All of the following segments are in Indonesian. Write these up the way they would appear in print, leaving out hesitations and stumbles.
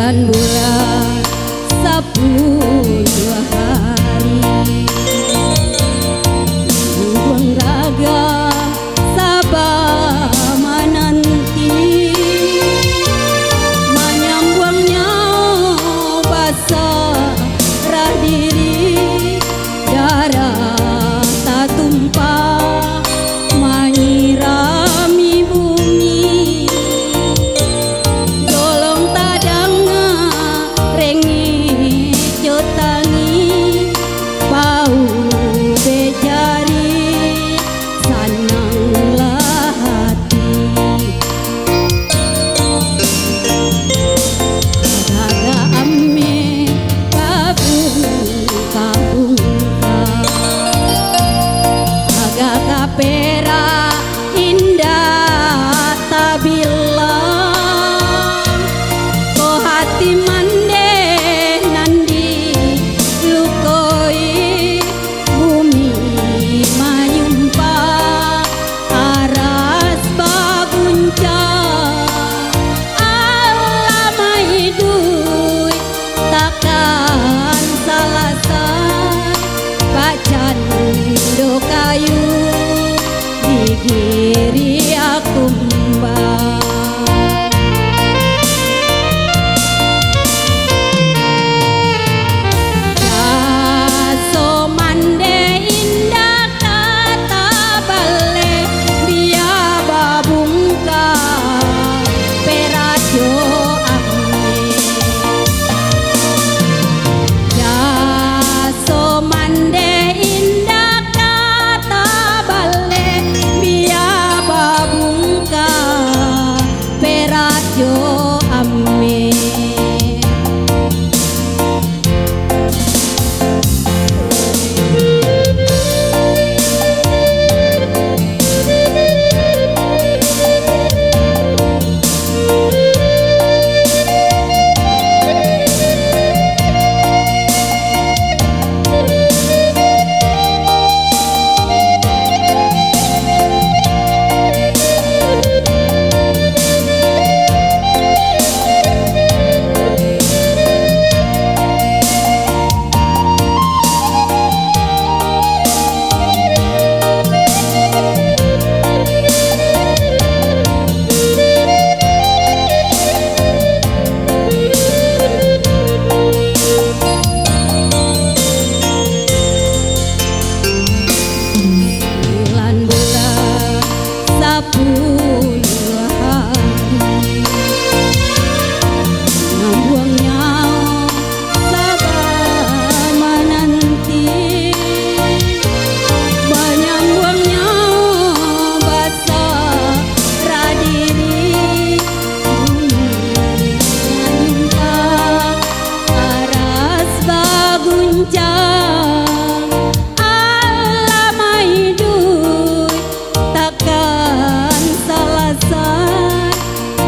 bulan 10 hari buang raga sabah menanti menyambungnya basah rah diri darah tak tumpah menyirami bumi tolong tadang rengi jotangi bau bejari sananglah hati agak ame kabung agak kapera indah tabilang ko hati mande nandi lukoi bumi mayumpa aras bagunca alama hidui takkan salasai bacan do kayu digiri aku mbak so mande indah kata bale dia babungka perajo ame ya so mande indah kata bale dia babungka perajo ame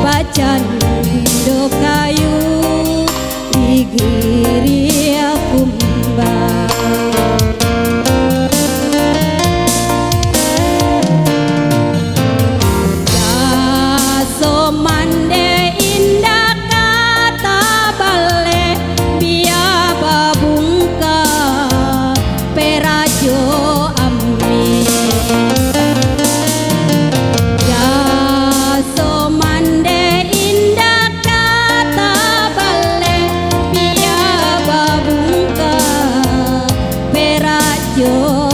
bacan do kayu digiri aku mbak ya so mande indah kata bale bia babungka perajo ame ya so mande indah kata bale bia babungka perajo